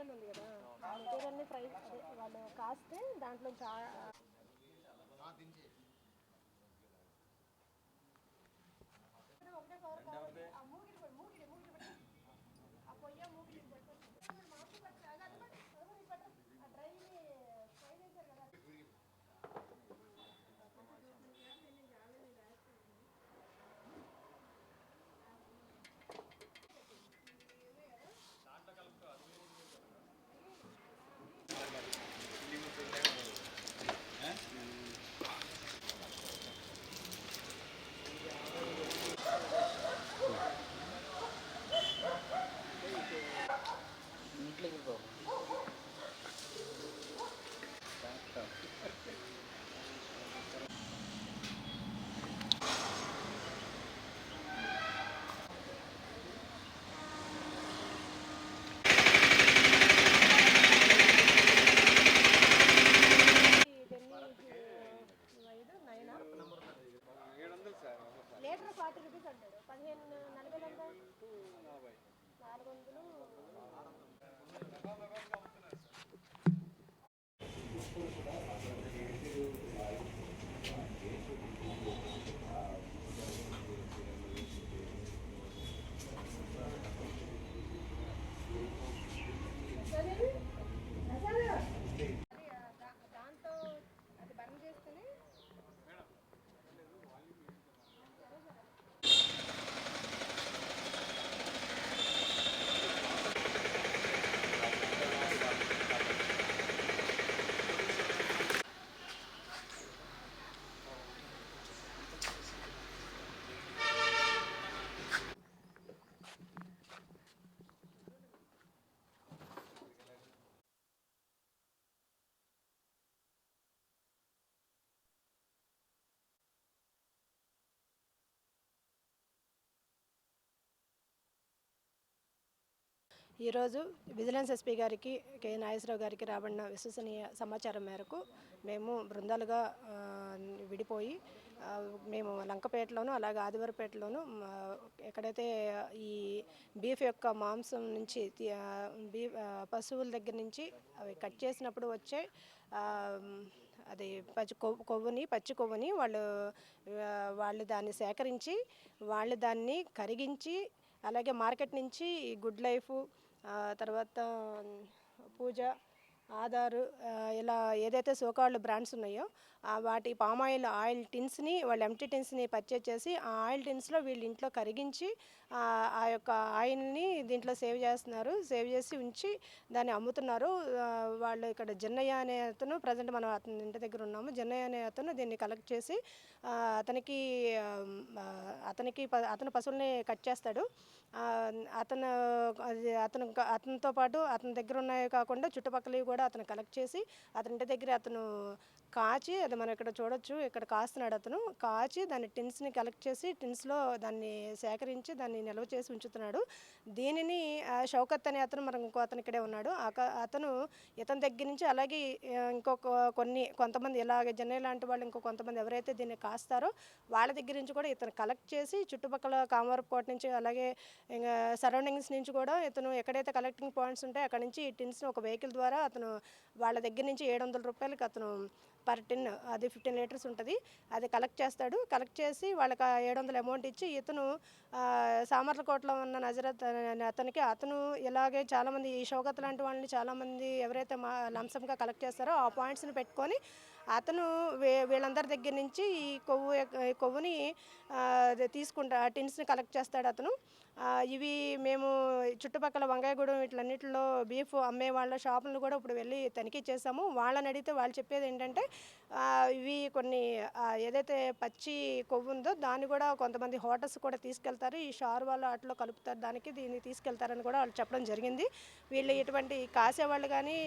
Material ఉంది కదా, ఆ మెటీరియల్ని ఫ్రై అదే వాళ్ళు కాస్తే దాంట్లో ఒకటే కవర్ కావాలి. ఆ మూగిడి మూగిడి మూగిడి పెట్టి ఆ పొయ్య మూగిడి మాకు ఆ డ్రైని ఫ్రై చేశారు కదా. లీటర్ 40 రూపీస్ అంటాడు. 15 40 400. దాంతో అది బర్న్ చేస్తేనే ఈరోజు విజిలెన్స్ ఎస్పీ గారికి కె నాగేశ్వరరావు గారికి రాబడిన విశ్వసనీయ సమాచారం మేరకు మేము బృందాలుగా విడిపోయి మేము లంకపేటలోను అలాగే ఆదివారపేటలోను ఎక్కడైతే ఈ బీఫ్ యొక్క మాంసం నుంచి పశువుల దగ్గర నుంచి అవి కట్ చేసినప్పుడు వచ్చే అది పచ్చి కొవ్వుని వాళ్ళు దాన్ని సేకరించి వాళ్ళు దాన్ని కరిగించి అలాగే మార్కెట్ నుంచి గుడ్ లైఫ్ తర్వాత పూజ ఆధారు ఇలా ఏదైతే సోకాళ్ళు బ్రాండ్స్ ఉన్నాయో వాటి ఆయిల్ టిన్స్ని వాళ్ళు ఎంటీ టిన్స్ని పర్చేజ్ చేసి ఆ ఆయిల్ టిన్స్లో వీళ్ళు ఇంట్లో కరిగించి ఆ యొక్క ఆయిల్ని దీంట్లో సేవ్ చేసి ఉంచి దాన్ని అమ్ముతున్నారు. వాళ్ళు ఇక్కడ జన్నయ్య అనే అతను ప్రజెంట్ మనం అతని ఇంటి దగ్గర ఉన్నాము. జన్నయ్య అనే అతను దీన్ని కలెక్ట్ చేసి అతను పశువుల్ని కట్ చేస్తాడు. అతనితో పాటు అతని దగ్గర ఉన్నాయి కాకుండా చుట్టుపక్కల కూడా అతను కలెక్ట్ చేసి అతని ఇంటి దగ్గర అతను కాచి అది మనం ఇక్కడ చూడొచ్చు. ఇక్కడ కాస్తున్నాడు అతను కాచి దాన్ని టిన్స్ని కలెక్ట్ చేసి టిన్స్లో దాన్ని సేకరించి దాన్ని నిల్వ చేసి ఉంచుతున్నాడు. దీనిని షౌకత్ అనే అతను ఇంకో అతను ఇక్కడే ఉన్నాడు. ఇతని దగ్గర నుంచి అలాగే కొంతమంది ఇలాగే జన్నయ్య లాంటి వాళ్ళు కొంతమంది ఎవరైతే దీన్ని కాస్తారో వాళ్ళ దగ్గర నుంచి కూడా ఇతను కలెక్ట్ చేసి చుట్టుపక్కల కామవరపుకోట నుంచి అలాగే ఇంకా సరౌండింగ్స్ నుంచి కూడా ఇతను ఎక్కడైతే కలెక్టింగ్ పాయింట్స్ ఉంటాయో అక్కడ నుంచి ఈ టిన్స్ని ఒక వెహికల్ ద్వారా అతను వాళ్ళ దగ్గర నుంచి 700 రూపాయలకి అతను పర్ టిన్ అది 15 లీటర్స్ ఉంటుంది. అది కలెక్ట్ చేస్తాడు. కలెక్ట్ చేసి వాళ్ళకి 700 అమౌంట్ ఇచ్చి ఇతను సామర్లకోటలో ఉన్న నజరత్ అతను ఇలాగే చాలామంది ఈ షౌకత్ లాంటి వాళ్ళని చాలామంది ఎవరైతే లంసంగా కలెక్ట్ చేస్తారో ఆ పాయింట్స్ని పెట్టుకొని అతను వీళ్ళందరి దగ్గర నుంచి ఈ కొవ్వుని తీసుకుంటా టిన్స్ని కలెక్ట్ చేస్తాడు అతను. ఇవి మేము చుట్టుపక్కల వంకాయగూడెం వీటిలన్నిటిలో బీఫ్ అమ్మే వాళ్ళ షాపులను కూడా ఇప్పుడు వెళ్ళి తనిఖీ చేసాము. వాళ్ళని అడిగితే వాళ్ళు చెప్పేది ఏంటంటే ఇవి కొన్ని ఏదైతే పచ్చి కొవ్వు ఉందో దాన్ని కూడా కొంతమంది హోటల్స్ కూడా తీసుకెళ్తారు. ఈ షార్ వాళ్ళు వాటిలో కలుపుతారు, దీన్ని తీసుకెళ్తారని కూడా వాళ్ళు చెప్పడం జరిగింది. వీళ్ళు ఎటువంటి కాసేవాళ్ళు కానీ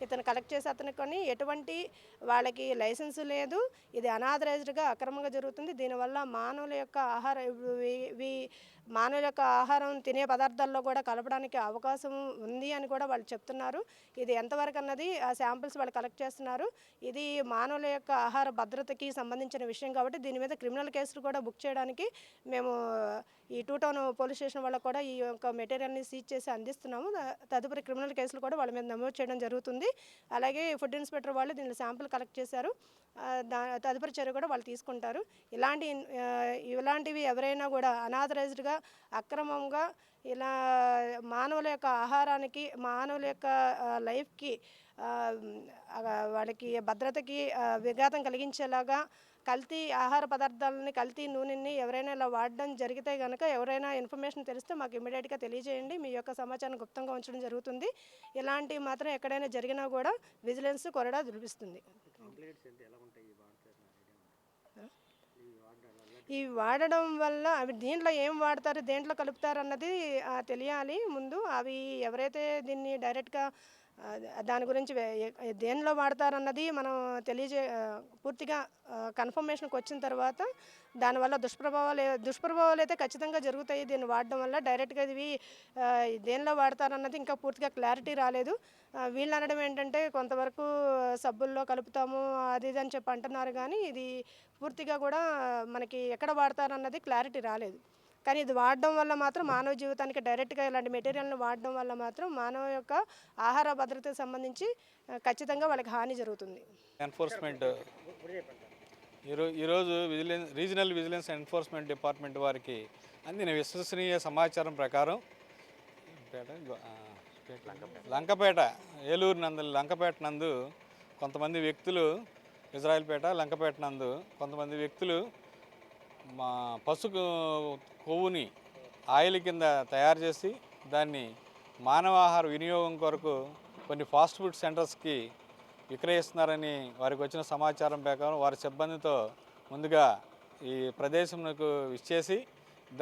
ఇతను కలెక్ట్ చేసే అతనికి కానీ ఎటువంటి వాళ్ళకి లైసెన్స్ లేదు. ఇది అనాథరైజ్డ్గా అక్రమంగా జరుగుతుంది. దీనివల్ల మానవుల యొక్క ఆహారం తినే పదార్థాల్లో కూడా కలపడానికి అవకాశం ఉంది అని కూడా వాళ్ళు చెప్తున్నారు. ఇది ఎంతవరకు అన్నది ఆ శాంపిల్స్ వాళ్ళు కలెక్ట్ చేస్తున్నారు. ఇది మానవుల యొక్క ఆహార భద్రతకి సంబంధించిన విషయం కాబట్టి దీని మీద క్రిమినల్ కేసులు కూడా బుక్ చేయడానికి మేము ఈ టూ టౌన్ పోలీస్ స్టేషన్ వాళ్ళకు కూడా ఈ యొక్క మెటీరియల్ని సీజ్ చేసి అందిస్తున్నాము. తదుపరి క్రిమినల్ కేసులు కూడా వాళ్ళ మీద నమోదు చేయడం జరుగుతుంది. అలాగే ఫుడ్ ఇన్స్పెక్టర్ వాళ్ళు దీనిలో శాంపుల్ కలెక్ట్ చేశారు. తదుపరి చర్య కూడా వాళ్ళు తీసుకుంటారు. ఇలాంటివి ఎవరైనా కూడా అనాథరైజ్డ్గా అక్రమంగా ఇలా మానవుల యొక్క ఆహారానికి, మానవుల యొక్క లైఫ్కి, వాళ్ళకి భద్రతకి విఘాతం కలిగించేలాగా కల్తీ ఆహార పదార్థాలని, కల్తీ నూనెని ఎవరైనా ఇలా వాడడం జరిగితే కనుక ఎవరైనా ఇన్ఫర్మేషన్ తెలిస్తే మాకు ఇమ్మీడియట్గా తెలియజేయండి. మీ యొక్క సమాచారం గుప్తంగా ఉంచడం జరుగుతుంది. ఇలాంటివి మాత్రం ఎక్కడైనా జరిగినా కూడా విజిలెన్స్ కొరడా దులిపిస్తుంది. ఈ వాడడం వల్ల అవి దీంట్లో ఏం వాడతారు, దేంట్లో కలుపుతారు అన్నది తెలియాలి ముందు. అవి ఎవరైతే దీన్ని డైరెక్ట్గా దాని గురించి దేనిలో వాడతారన్నది మనం పూర్తిగా కన్ఫర్మేషన్కి వచ్చిన తర్వాత దానివల్ల దుష్ప్రభావాలు అయితే ఖచ్చితంగా జరుగుతాయి. దీన్ని వాడడం వల్ల డైరెక్ట్గా ఇవి దేనిలో వాడతారన్నది ఇంకా పూర్తిగా క్లారిటీ రాలేదు. వీళ్ళు అనడం ఏంటంటే కొంతవరకు సబ్బుల్లో కలుపుతాము అది ఇది అని చెప్పి అంటున్నారు, కానీ ఇది పూర్తిగా కూడా మనకి ఎక్కడ వాడతారన్నది క్లారిటీ రాలేదు. కానీ ఇది వాడడం వల్ల మాత్రం మానవ జీవితానికి డైరెక్ట్గా ఇలాంటి మెటీరియల్ని వాడడం వల్ల మాత్రం మానవ యొక్క ఆహార భద్రతకు సంబంధించి ఖచ్చితంగా వాళ్ళకి హాని జరుగుతుంది. ఎన్ఫోర్స్మెంట్ ఈరోజు రీజనల్ విజిలెన్స్ ఎన్ఫోర్స్మెంట్ డిపార్ట్మెంట్ వారికి అందిన విశ్వసనీయ సమాచారం ప్రకారం లంకపేట, ఏలూరు లంకపేట నందు కొంతమంది వ్యక్తులు, ఇజ్రాయిల్పేట లంకపేట నందు కొంతమంది వ్యక్తులు పశు కొవ్వుని ఆయిల్ కింద తయారు చేసి దాన్ని మానవాహార వినియోగం కొరకు కొన్ని ఫాస్ట్ ఫుడ్ సెంటర్స్కి విక్రయిస్తున్నారని వారికి వచ్చిన సమాచారం ప్రకారం వారి సిబ్బందితో ముందుగా ఈ ప్రదేశంకు విచ్చేసి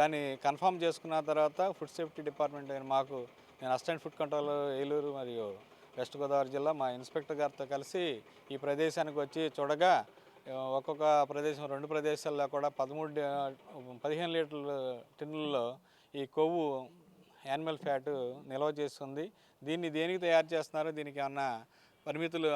దాన్ని కన్ఫర్మ్ చేసుకున్న తర్వాత ఫుడ్ సేఫ్టీ డిపార్ట్మెంట్ నేను అసిస్టెంట్ ఫుడ్ కంట్రోల్ ఏలూరు మరియు వెస్ట్ గోదావరి జిల్లా మా ఇన్స్పెక్టర్ గారితో కలిసి ఈ ప్రదేశానికి వచ్చి చూడగా ఒక్కొక్క ప్రదేశం 2 ప్రదేశాల్లో కూడా 15 లీటర్ల టిన్నుల్లో ఈ కొవ్వు యానిమల్ ఫ్యాట్ నిల్వ చేస్తుంది. దీన్ని దేనికి తయారు చేస్తున్నారో, దీనికి ఏమన్నా పరిమితులు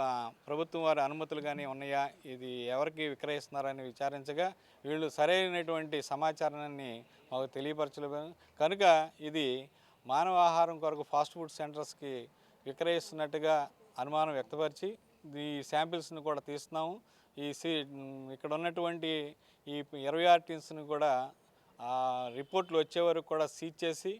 ప్రభుత్వం వారి అనుమతులు కానీ ఉన్నాయా, ఇది ఎవరికి విక్రయిస్తున్నారని విచారించగా వీళ్ళు సరైనటువంటి సమాచారాన్ని మాకు తెలియపరచలేదు. కనుక ఇది మానవ ఆహారం కొరకు ఫాస్ట్ ఫుడ్ సెంటర్స్కి విక్రయిస్తున్నట్టుగా అనుమానం వ్యక్తపరిచి ఈ శాంపిల్స్ని కూడా తీస్తున్నాము. ఇక్కడ ఉన్నటువంటి ఈ 26 టిన్స్ని కూడా రిపోర్ట్లు వచ్చే వరకు కూడా సీజ్ చేసి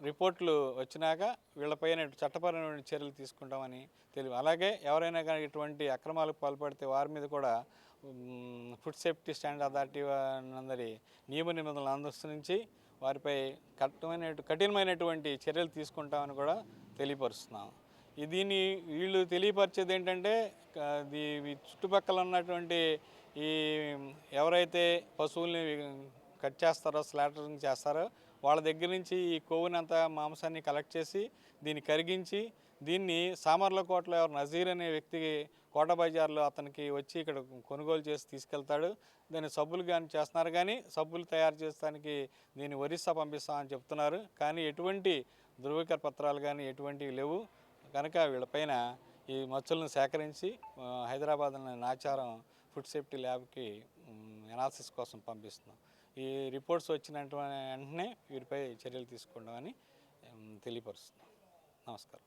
రిపోర్ట్లు వచ్చినాక వీళ్ళపైన చట్టపరమైన చర్యలు తీసుకుంటామని తెలియదు. అలాగే ఎవరైనా కానీ ఇటువంటి అక్రమాలకు పాల్పడితే వారి మీద కూడా ఫుడ్ సేఫ్టీ స్టాండర్డ్ అథారిటీ అందరి నియమ నిబంధనలు అనుసరించి వారిపై కఠినమైనటువంటి చర్యలు తీసుకుంటామని కూడా తెలియపరుస్తున్నాం. దీన్ని వీళ్ళు తెలియపరిచేది ఏంటంటే చుట్టుపక్కల ఉన్నటువంటి ఈ ఎవరైతే పశువుల్ని కట్ చేస్తారో, స్లాటరింగ్ చేస్తారో వాళ్ళ దగ్గర నుంచి ఈ కొవ్వునంతా మాంసాన్ని కలెక్ట్ చేసి దీన్ని కరిగించి దీన్ని సామర్లకోటలో నజీర్ అనే వ్యక్తికి కోట బజార్లో అతనికి వచ్చి ఇక్కడ కొనుగోలు చేసి తీసుకెళ్తాడు. దాన్ని సబ్బులు కానీ చేస్తున్నారు, కానీ సబ్బులు తయారు చేస్తానికి దీన్ని ఒరిస్సా పంపిస్తామని చెప్తున్నారు. కానీ ఎటువంటి ధృవీకరణ పత్రాలు కానీ ఎటువంటివి లేవు. కనుక వీళ్ళపైన ఈ మచ్చలను సేకరించి హైదరాబాద్లోని నాచారం ఫుడ్ సేఫ్టీ ల్యాబ్కి ఎనాలిసిస్ కోసం పంపిస్తున్నాం. ఈ రిపోర్ట్స్ వచ్చిన వెంటనే వీరిపై చర్యలు తీసుకుంటామని తెలియపరుస్తున్నాం. నమస్కారం.